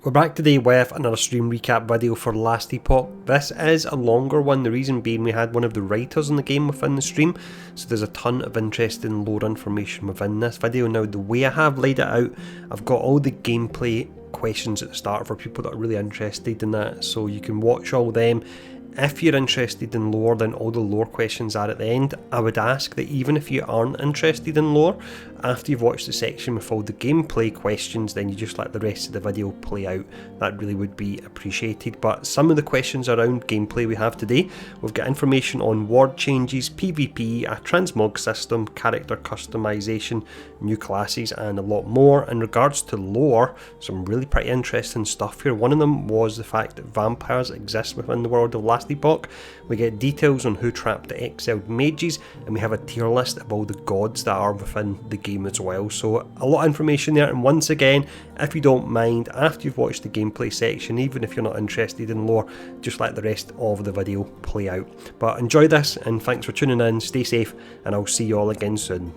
We're back today with another stream recap video for Last Epoch. This is a longer one, the reason being we had one of the writers in the game within the stream, so there's a ton of interesting lore information within this video. Now the way I have laid it out, I've got all the gameplay questions at the start for people that are really interested in that, so you can watch all them. If you're interested in lore, then all the lore questions are at the end. I would ask that even if you aren't interested in lore, after you've watched the section with all the gameplay questions, then you just let the rest of the video play out. That really would be appreciated. But some of the questions around gameplay we have today, we've got information on ward changes, PvP, a transmog system, character customization, new classes, and a lot more. In regards to lore, some really pretty interesting stuff here. One of them was the fact that vampires exist within the world of Last Epoch. We get details on who trapped the Exiled mages, and we have a tier list of all the gods that are within the game as well. So a lot of information there, and once again, if you don't mind, after you've watched the gameplay section, even if you're not interested in lore, just let the rest of the video play out. But enjoy this, and thanks for tuning in, stay safe, and I'll see you all again soon.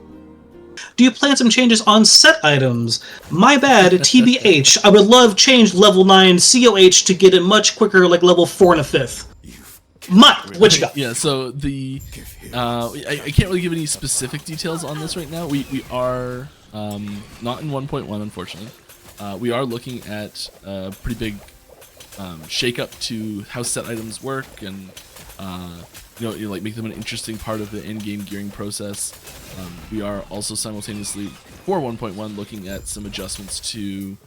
Do you plan some changes on set items? My bad, TBH. I would love change level 9 COH to get it much quicker, like level 4 and a 5th. Mike, what you got? Yeah, so the I can't really give any specific details on this right now. We are not in 1.1, unfortunately. We are looking at a pretty big shake-up to how set items work, and you like make them an interesting part of the in-game gearing process. We are also simultaneously for 1.1 looking at some adjustments to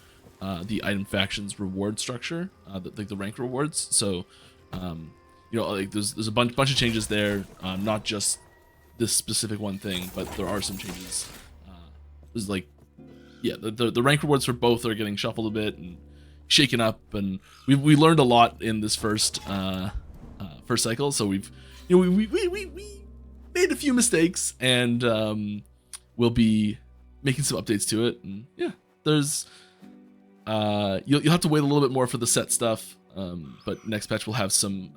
the item factions reward structure, like the rank rewards. So like there's a bunch of changes there, not just this specific one thing, but there are some changes. There's like, yeah, the rank rewards for both are getting shuffled a bit and shaken up, and we learned a lot in this first cycle. So we made a few mistakes, and we'll be making some updates to it. And yeah, there's you'll have to wait a little bit more for the set stuff. But next patch will have some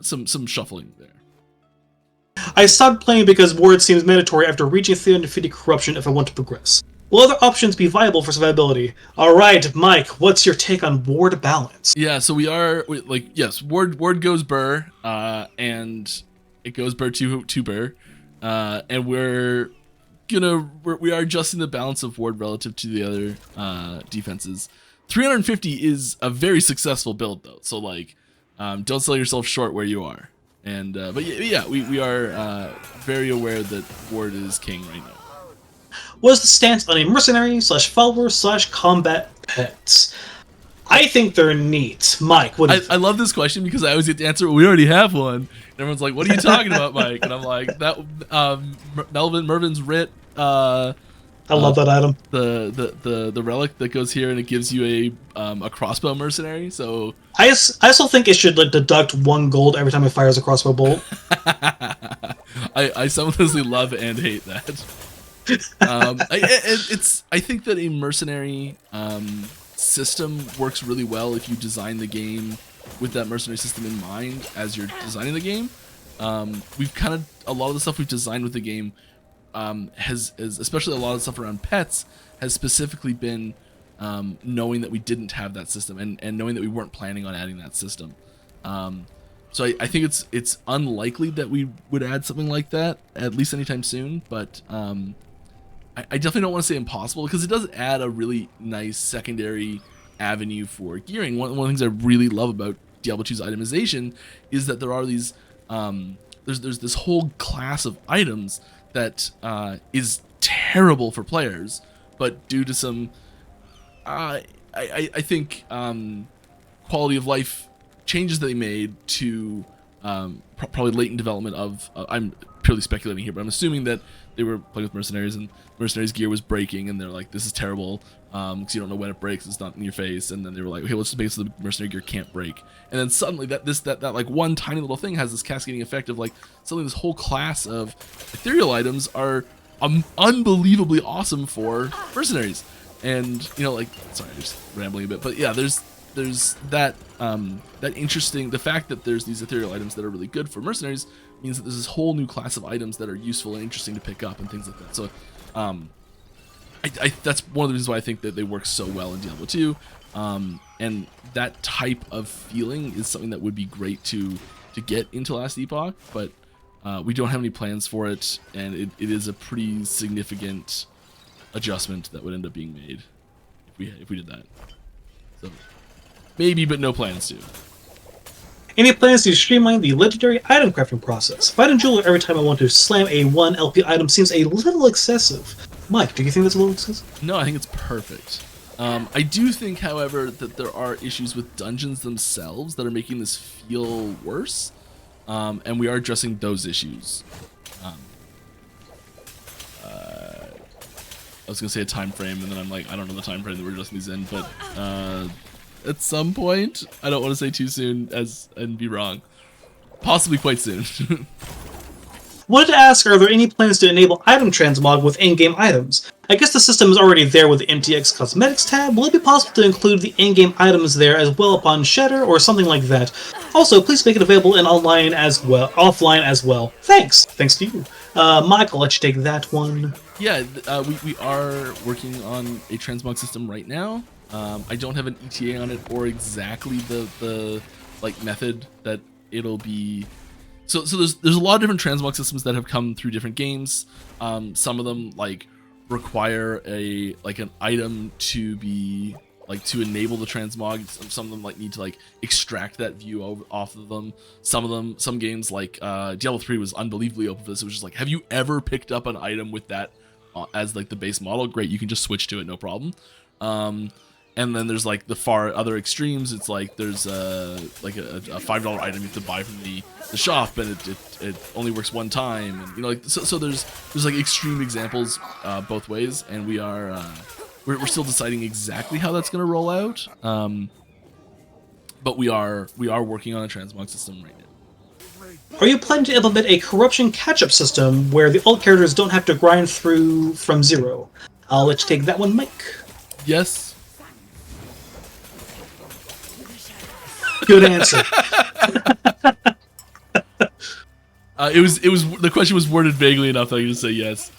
shuffling there. I stopped playing because ward seems mandatory after reaching 350 corruption if I want to progress. Will other options be viable for survivability? Alright, Mike, what's your take on ward balance? Yeah, so yes, ward goes burr, and it goes burr to burr, and we are adjusting the balance of ward relative to the other defenses. 350 is a very successful build, though, so like, don't sell yourself short where you are. And but yeah, we are very aware that ward is king right now. What is the stance on a mercenary / follower / combat pets? I think they're neat. Mike, what do you think? I love this question because I always get to answer, we already have one. And everyone's like, what are you talking about, Mike? And I'm like, that Mervin's Writ. I love that item. The relic that goes here, and it gives you a crossbow mercenary. So I still think it should deduct 1 gold every time it fires a crossbow bolt. I simultaneously love and hate that. I think that a mercenary system works really well if you design the game with that mercenary system in mind as you're designing the game. A lot of the stuff we've designed with the game has especially a lot of stuff around pets has specifically been knowing that we didn't have that system, and knowing that we weren't planning on adding that system. So I think it's unlikely that we would add something like that, at least anytime soon, but I definitely don't want to say impossible, because it does add a really nice secondary avenue for gearing. One of the things I really love about Diablo 2's itemization is that there are these there's this whole class of items that is terrible for players, but due to some I think quality of life changes that they made to probably latent development of I'm purely speculating here, but I'm assuming that they were playing with mercenaries, and mercenaries gear was breaking, and they're like, this is terrible, because you don't know when it breaks, it's not in your face. And then they were like, okay, let's just make it so the mercenary gear can't break. And then suddenly that like one tiny little thing has this cascading effect of like suddenly this whole class of ethereal items are unbelievably awesome for mercenaries. And like, sorry, I'm just rambling a bit, but yeah, there's that that interesting, the fact that there's these ethereal items that are really good for mercenaries means that there's this whole new class of items that are useful and interesting to pick up and things like that. So that's one of the reasons why I think that they work so well in Diablo 2. And that type of feeling is something that would be great to get into Last Epoch, but we don't have any plans for it, and it is a pretty significant adjustment that would end up being made if we did that. So maybe, but no plans to. Any plans to streamline the legendary item crafting process? Fighting Jeweler every time I want to slam a 1 LP item seems a little excessive. Mike, do you think that's a little excessive? No, I think it's perfect. I do think, however, that there are issues with dungeons themselves that are making this feel worse, and we are addressing those issues. I was gonna say a time frame, and then I'm like, I don't know the time frame that we're addressing these in, but at some point, I don't want to say too soon and be wrong. Possibly quite soon. Wanted to ask, are there any plans to enable item transmog with in-game items? I guess the system is already there with the MTX Cosmetics tab. Will it be possible to include the in-game items there as well upon shatter or something like that? Also, please make it available in online as well, offline as well. Thanks. Thanks to you. Mike, I'll let you take that one. Yeah, we are working on a transmog system right now. I don't have an ETA on it or exactly the like method that it'll be. So there's a lot of different transmog systems that have come through different games. Some of them like require an item to be like to enable the transmog. Some of them like need to like extract that view off of them. Some games like Diablo 3 was unbelievably open for this. It was just like, have you ever picked up an item with that as like the base model? Great, you can just switch to it, no problem. And then there's like the far other extremes. It's like there's like a $5 item you have to buy from the shop, and it only works one time, and you know, like so there's like extreme examples both ways, and we're still deciding exactly how that's going to roll out. But we are working on a transmog system right now. Are you planning to implement a corruption catch-up system where the alt characters don't have to grind through from zero? I'll let you take that one, Mike. Yes. Good answer. It was the question was worded vaguely enough that I could just say yes.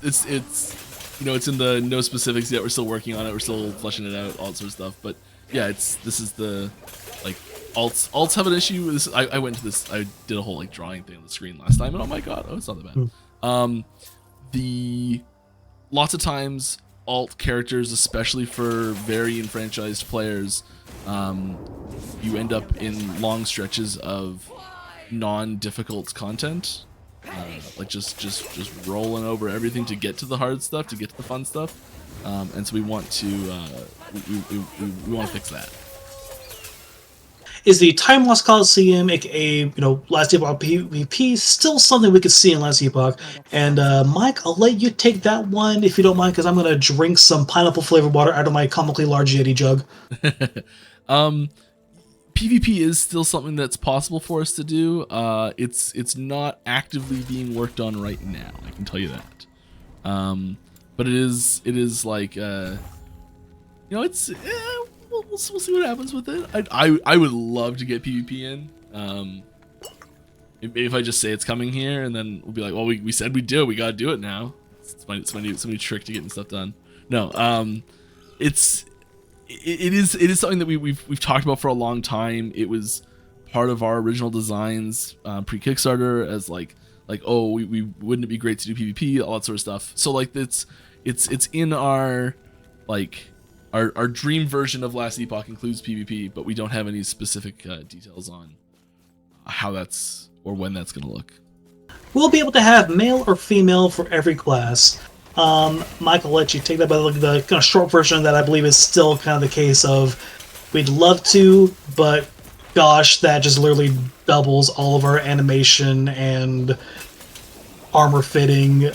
It's you know, it's in the no specifics yet. We're still working on it. We're still fleshing it out, all that sort of stuff. But yeah, this is the like alts have an issue with this. I went to this. I did a whole like drawing thing on the screen last time, and oh my god, it's not that bad. Lots of times alt characters, especially for very enfranchised players, you end up in long stretches of non-difficult content, like just rolling over everything to get to the hard stuff, to get to the fun stuff, and so we want to we want to fix that. Is the Time Lost Coliseum, aka Last Epoch PvP, still something we could see in Last Epoch? And Mike, I'll let you take that one if you don't mind, because I'm gonna drink some pineapple flavored water out of my comically large Yeti jug. PvP is still something that's possible for us to do. It's not actively being worked on right now, I can tell you that. But it is like it's we'll see what happens with it. I would love to get PvP in. If I just say it's coming here, and then we'll be like, well, we said we'd do it, we gotta do it now. It's my new trick to getting stuff done. No, it is something that we've talked about for a long time. It was part of our original designs pre-Kickstarter as like oh, we wouldn't it be great to do PvP, all that sort of stuff. So like it's in our like our dream version of Last Epoch includes PvP, but we don't have any specific details on how that's or when that's going to look. We'll be able to have male or female for every class. Mike, I'll let you take that, but the kind of short version of that, I believe, is still kind of the case of we'd love to, but gosh, that just literally doubles all of our animation and armor fitting,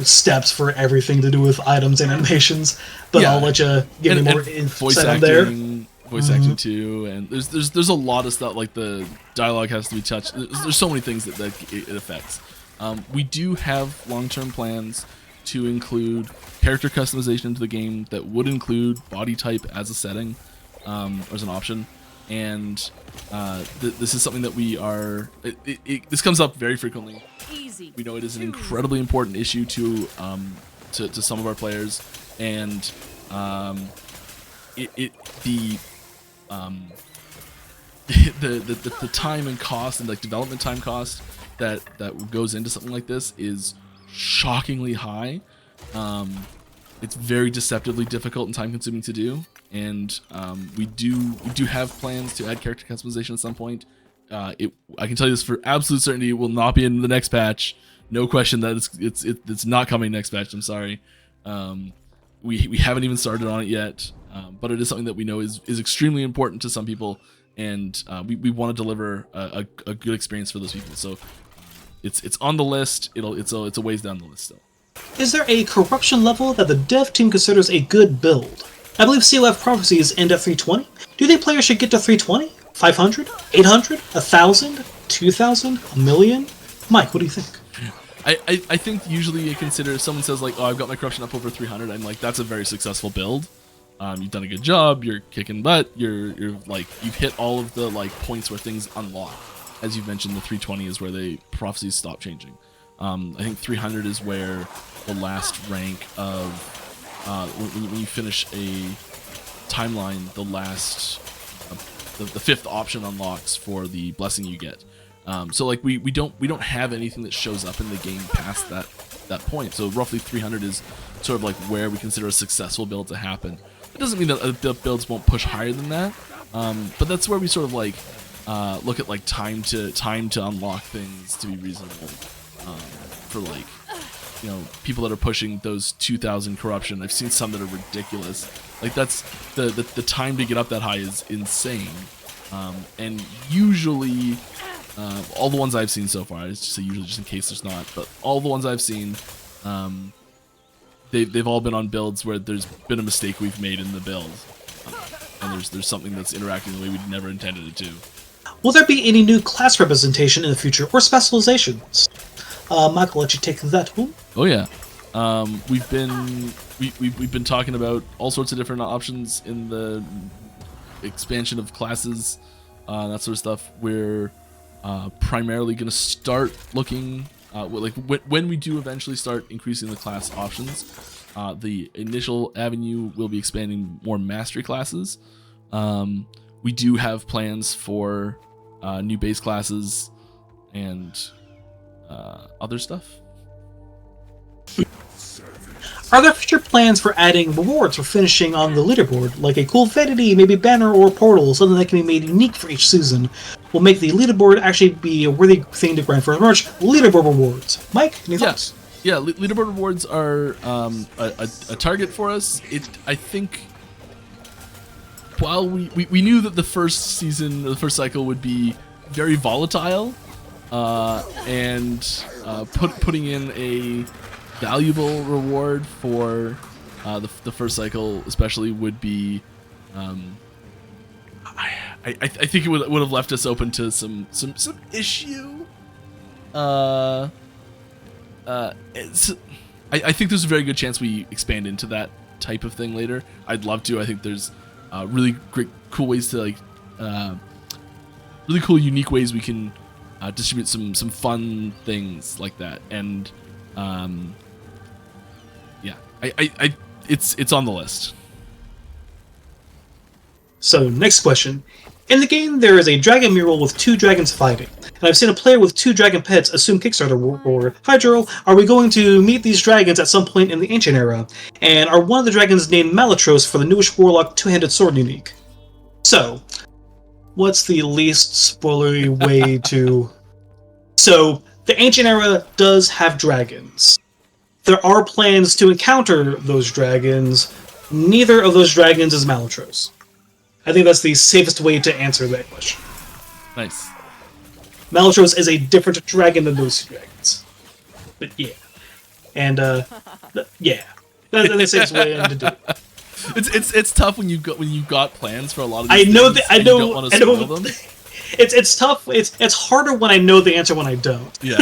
steps for everything to do with items and animations. But yeah. I'll let you give me more insight on there. Voice acting too, and there's a lot of stuff, like the dialogue has to be touched. There's so many things that it affects. We do have long-term plans to include character customization into the game that would include body type as a setting, or as an option. And this is something that we are. This comes up very frequently. We know it is an incredibly important issue to some of our players, and the time and cost and like development time cost that goes into something like this is shockingly high. It's very deceptively difficult and time consuming to do, and we do have plans to add character customization at some point. I can tell you this for absolute certainty, it will not be in the next patch. No question that it's not coming next patch. I'm sorry. We haven't even started on it yet, but it is something that we know is extremely important to some people, and we want to deliver a good experience for those people. So it's on the list. It's a ways down the list still. Is there a corruption level that the dev team considers a good build? I believe COF prophecies end at 320. Do you think players should get to 320? 500? 800? 1,000? 2,000? A million? Mike, what do you think? I think usually you consider, someone says like, oh, I've got my corruption up over 300. I'm like, that's a very successful build. You've done a good job. You're kicking butt. You're like, you've hit all of the like points where things unlock. As you've mentioned, the 320 is where the prophecies stop changing. I think 300 is where the last rank of when you finish a timeline, the last the fifth option unlocks for the blessing you get. So like we don't have anything that shows up in the game past that point. So roughly 300 is sort of like where we consider a successful build to happen. It doesn't mean that the builds won't push higher than that, but that's where we sort of like look at like time to unlock things to be reasonable. For like, you know, people that are pushing those 2,000 corruption. I've seen some that are ridiculous. Like that's the time to get up that high is insane. And usually, all the ones I've seen so far, it's just usually just in case there's not, but all the ones I've seen, they've all been on builds where there's been a mistake we've made in the build, and there's something that's interacting the way we never intended it to. Will there be any new class representation in the future or specializations? Michael, let you take that one. Oh yeah, we've been talking about all sorts of different options in the expansion of classes, that sort of stuff. We're primarily going to start looking like when we do eventually start increasing the class options. The initial avenue will be expanding more mastery classes. We do have plans for new base classes and other stuff. Are there future plans for adding rewards for finishing on the leaderboard, like a cool vanity, maybe banner or portal, something that can be made unique for each season? Will make the leaderboard actually be a worthy thing to grind for merch. Leaderboard rewards. Mike, any thoughts? Yeah, leaderboard rewards are a target for us. I think while we knew that the first season, the first cycle would be very volatile, and putting in a valuable reward for the first cycle especially would be I think it would have left us open to some issue. I think there's a very good chance we expand into that type of thing later. I'd love to. I think there's really great cool ways to like really cool unique ways we can distribute some fun things like that. And yeah, it's on the list. So, next question. In the game, there is a dragon mural with 2 dragons fighting, and I've seen a player with 2 dragon pets assume Kickstarter reward. Hi, Joel. Are we going to meet these dragons at some point in the Ancient Era? And are one of the dragons named Malatros for the newish Warlock 2-handed sword unique? So, what's the least spoilery way to... So, the Ancient Era does have dragons. There are plans to encounter those dragons. Neither of those dragons is Malatros. I think that's the safest way to answer that question. Nice. Malatros is a different dragon than those 2 dragons. But yeah. And, yeah. That's the safest way to do it. It's tough when you got plans for a lot of these I know things that I and know you don't want to spoil them. It's tough. It's harder when I know the answer when I don't. Yeah.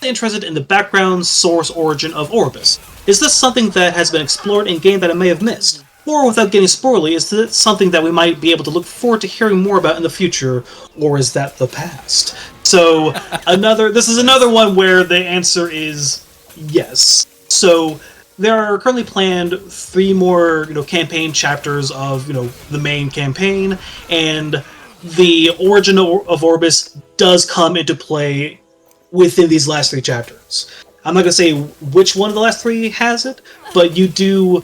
Interested in the background, source, origin of Orobyss. Is this something that has been explored in game that I may have missed? Or, without getting spoilery, is this something that we might be able to look forward to hearing more about in the future, or is that the past? So, this is another one where the answer is yes. So, there are currently planned 3 more, campaign chapters of, the main campaign, and the origin of Orobyss does come into play within these last 3 chapters. I'm not going to say which one of the last 3 has it, but you do...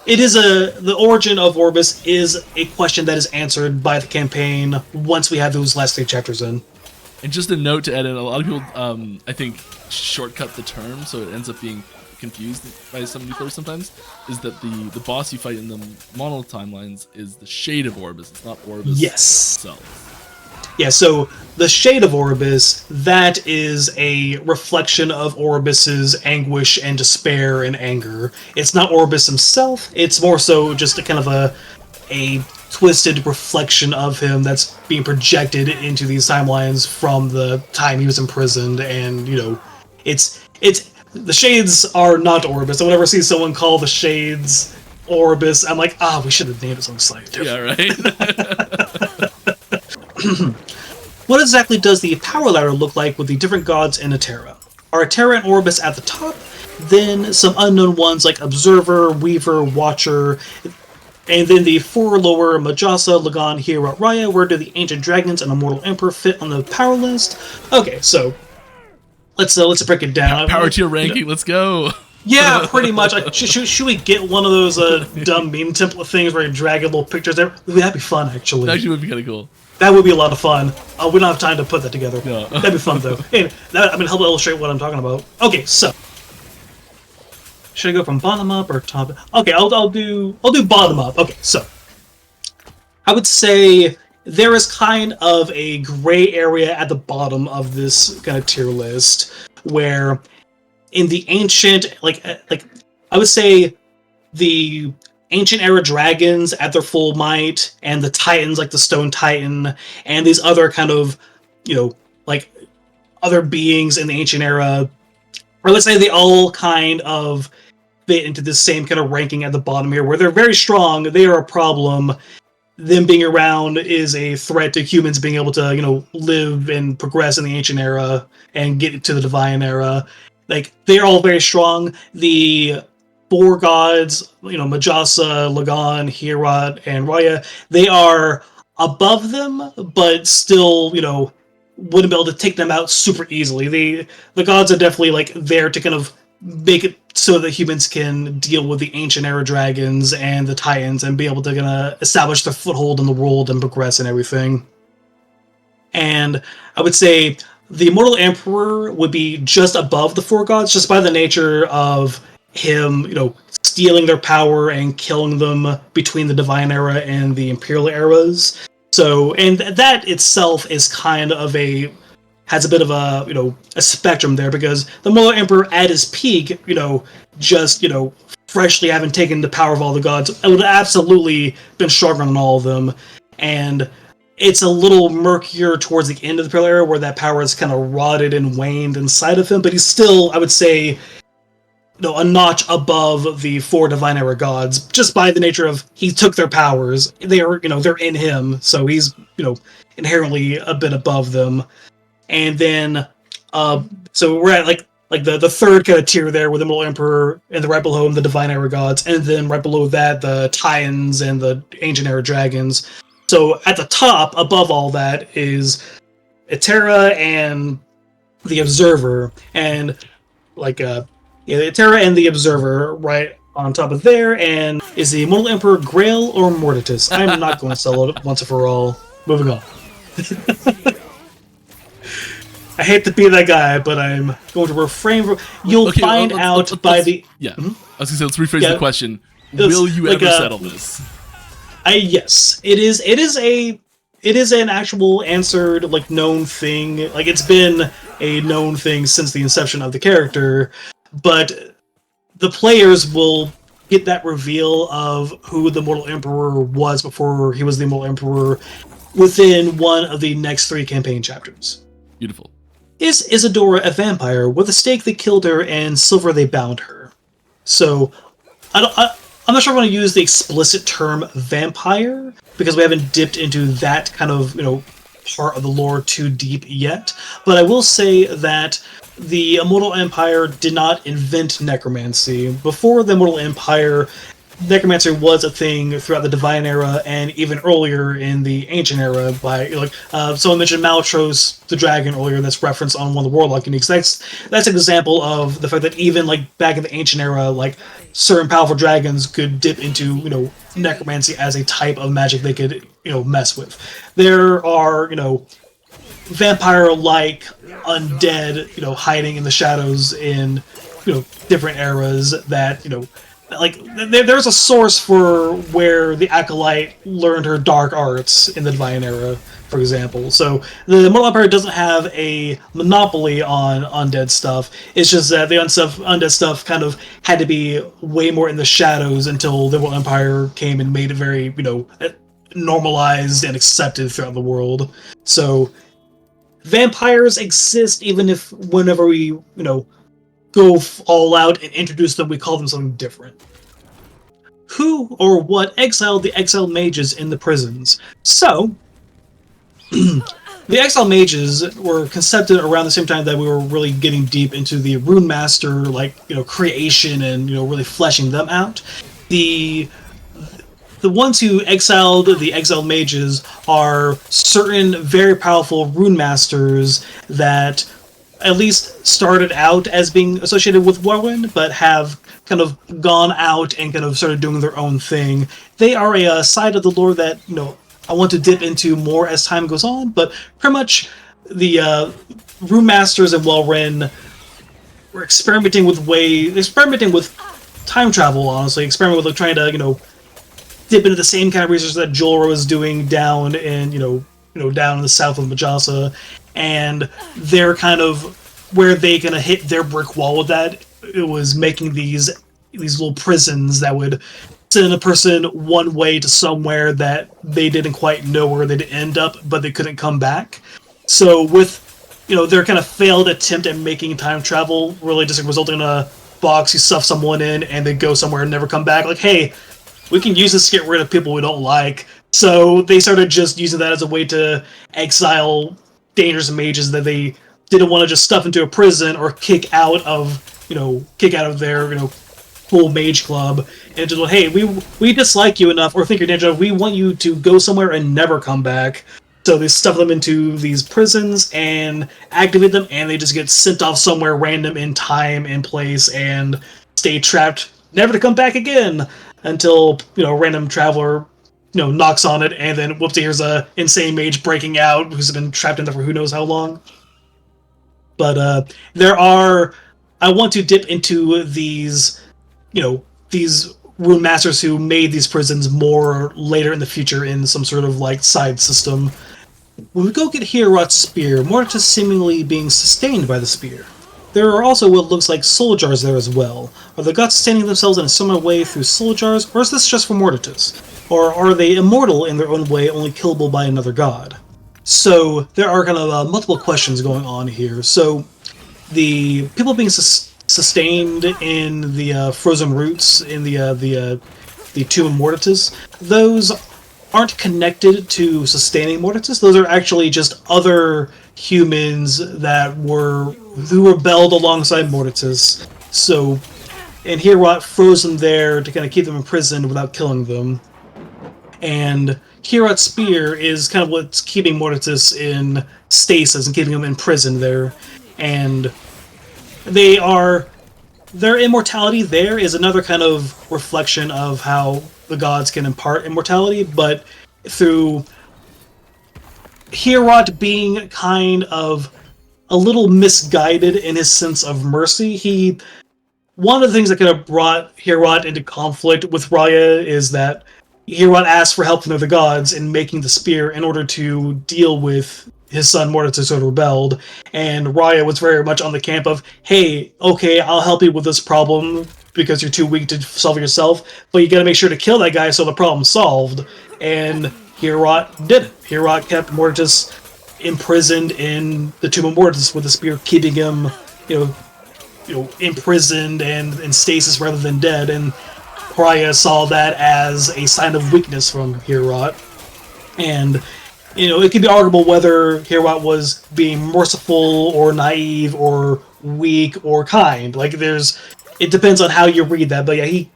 The origin of Orobyss is a question that is answered by the campaign once we have those last 3 chapters in. And just a note to edit, a lot of people, I think, shortcut the term, so it ends up being confused by some new players sometimes, is that the boss you fight in the mono timelines is the Shade of Orobyss. It's not Orobyss itself. Yeah, so the Shade of Orobyss, that is a reflection of Orobyss's anguish and despair and anger. It's not Orobyss himself, it's more so just a kind of a twisted reflection of him that's being projected into these timelines from the time he was imprisoned, and, it's the Shades are not Orobyss. Whenever I see someone call the Shades Orobyss, I'm like, we should have named it something slightly different. Yeah, right? What exactly does the power ladder look like with the different gods in Eterra? Are Eterra and Orobyss at the top? Then some unknown ones like Observer, Weaver, Watcher, and then the 4 lower Majasa, Lagan, Hira, Raya. Where do the Ancient Dragons and Immortal Emperor fit on the power list? Okay, so let's break it down. Power tier ranking, let's go. Yeah, pretty much. Should we get one of those dumb meme template things where you drag little pictures there? That'd be fun, actually. That actually would be kind of cool. That would be a lot of fun. We don't have time to put that together. No. That'd be fun, though. And help illustrate what I'm talking about. Okay, so should I go from bottom up or top? Okay, I'll do bottom up. Okay, so I would say there is kind of a gray area at the bottom of this kind of tier list where in the ancient, like I would say the Ancient Era dragons at their full might, and the titans like the Stone Titan, and these other kind of, like other beings in the Ancient Era, or let's say they all kind of fit into this same kind of ranking at the bottom here, where they're very strong, they are a problem. Them being around is a threat to humans being able to, live and progress in the Ancient Era and get to the Divine Era. Like, they're all very strong. The 4 gods, Majasa, Lagan, Herat, and Raya, they are above them, but still, wouldn't be able to take them out super easily. The gods are definitely, there to kind of make it so that humans can deal with the Ancient Era dragons and the Titans and be able to kind of establish their foothold in the world and progress and everything. And I would say the Immortal Emperor would be just above the 4 gods, just by the nature of him, stealing their power and killing them between the Divine Era and the Imperial Eras. So, and that itself is kind of has a bit of a spectrum there, because the Immortal Emperor at his peak, just, freshly having taken the power of all the gods, it would have absolutely been stronger than all of them. And it's a little murkier towards the end of the Imperial Era, where that power is kind of rotted and waned inside of him, but he's still, I would say, a notch above the 4 Divine Era gods, just by the nature of he took their powers. They are, they're in him, so he's, inherently a bit above them. And then, so we're at like the third kind of tier there with the Immortal Emperor, and right below him the Divine Era gods, and then right below that the Titans and the Ancient Era dragons. So at the top, above all that, is Eterra and the Observer, and Eterra and the Observer right on top of there, and is the Immortal Emperor Grail or Morditas? I'm not going to sell it once and for all. Moving on. I hate to be that guy, but I'm going to refrain from... You'll find out by the... Yeah, I was going to say, let's rephrase the question. Will you ever settle this? Yes. It is an actual answered, known thing. It's been a known thing since the inception of the character, but the players will get that reveal of who the Immortal Emperor was before he was the Immortal Emperor within one of the next 3 campaign chapters. Beautiful. Is Isadora a vampire? With a stake they killed her and silver they bound her. So, I'm not sure I'm going to use the explicit term vampire, because we haven't dipped into that kind of, part of the lore too deep yet. But I will say that the Immortal Empire did not invent necromancy. Before the Immortal Empire, necromancy was a thing throughout the Divine Era and even earlier in the Ancient Era. By someone mentioned Maltros the Dragon earlier. That's referenced on one of the Warlock uniques. That's an example of the fact that even back in the Ancient Era, certain powerful dragons could dip into necromancy as a type of magic they could mess with. There are vampire-like undead hiding in the shadows in different eras that there's a source for where the Acolyte learned her dark arts in the Divine Era, for example. So the Immortal Empire doesn't have a monopoly on undead stuff. It's just that the undead stuff kind of had to be way more in the shadows until the Immortal Empire came and made it very, normalized and accepted throughout the world. So vampires exist even if whenever we, go all out and introduce them, we call them something different. Who or what exiled the exiled mages in the prisons? So, the exiled mages were concepted around the same time that we were really getting deep into the Rune Master, creation and, really fleshing them out. The ones who exiled the exiled mages are certain very powerful Rune Masters that at least started out as being associated with Warwind, but have kind of gone out and kind of started doing their own thing. They are a side of the lore that, I want to dip into more as time goes on, but pretty much the Rune Masters and Welrin were experimenting with time travel, honestly, experimenting with trying to, dip into the same kind of research that Jorah was doing down in, down in the south of Majasa, and they're kind of where they kind of hit their brick wall with that. It was making these little prisons that would send a person one way to somewhere that they didn't quite know where they'd end up, but they couldn't come back. So with their kind of failed attempt at making time travel, really just resulting in a box you stuff someone in and they go somewhere and never come back. Hey, we can use this to get rid of people we don't like. So they started just using that as a way to exile dangerous mages that they didn't want to just stuff into a prison or kick out of their cool mage club, and just hey, we dislike you enough or think you're dangerous, we want you to go somewhere and never come back. So they stuff them into these prisons and activate them, and they just get sent off somewhere random in time and place and stay trapped, never to come back again until a random traveler knocks on it, and then whoopsie, here's a insane mage breaking out who's been trapped in there for who knows how long. But I want to dip into these Rune Masters who made these prisons more later in the future in some sort of side system. When we go get Hierot's spear, Morditas seemingly being sustained by the spear. There are also what looks like soul jars there as well. Are the gods sustaining themselves in a similar way through soul jars, or is this just for Morditas? Or are they immortal in their own way, only killable by another god? So there are kind of multiple questions going on here. So the people being sustained in the frozen roots in the Tomb of Morditas, those aren't connected to sustaining Morditas. Those are actually just other humans who rebelled alongside Morditas. So, and Hierot froze them there to kind of keep them imprisoned without killing them. And Hierot's spear is kind of what's keeping Morditas in stasis and keeping them imprisoned there. And their immortality there is another kind of reflection of how the gods can impart immortality, but through Hierot being kind of a little misguided in his sense of mercy. One of the things that could have brought Hierot into conflict with Raya is that Hierot asked for help from the other gods in making the spear in order to deal with his son Morditas, who rebelled, and Raya was very much on the camp of, hey, okay, I'll help you with this problem because you're too weak to solve it yourself, but you gotta make sure to kill that guy so the problem's solved. And Hierot did it. Hierot kept Morditas imprisoned in the Tomb of Morditas with the spear, keeping him, imprisoned and in stasis rather than dead, and Raya saw that as a sign of weakness from Hierot. And it could be arguable whether Hierot was being merciful or naive or weak or kind. Like it depends on how you read that. But yeah, he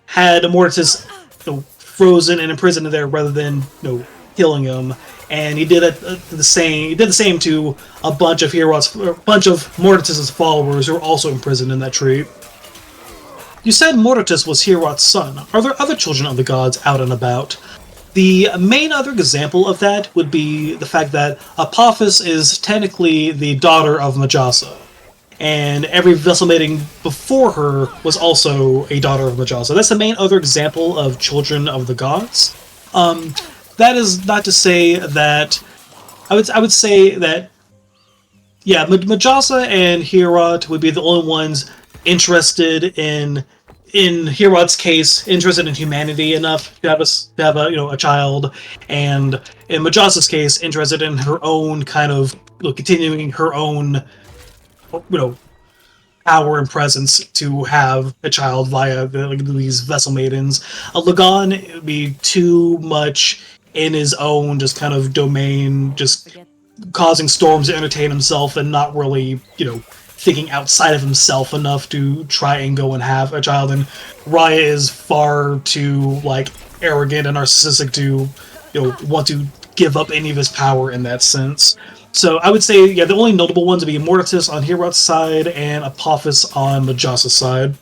had Morditas frozen and imprisoned there rather than killing him. And he did the same. He did the same to a bunch of Morditas' followers who were also imprisoned in that tree. You said Morditas was Heorot's son. Are there other children of the gods out and about? The main other example of that would be the fact that Apophis is technically the daughter of Majasa, and every vessel mating before her was also a daughter of Majasa. That's the main other example of children of the gods. That is not to say that I would say that Majasa and Heorot would be the only ones interested in Heorot's case, interested in humanity enough to have a child, and in Majasa's case, interested in her own kind of continuing her own power and presence to have a child via these vessel maidens. Lagan would be too much in his own just kind of domain, just causing storms to entertain himself and not really thinking outside of himself enough to try and go and have a child. And Raya is far too arrogant and narcissistic to want to give up any of his power in that sense. So I would say the only notable ones would be Morditas on Heorot's side and Apophis on Majasa's side.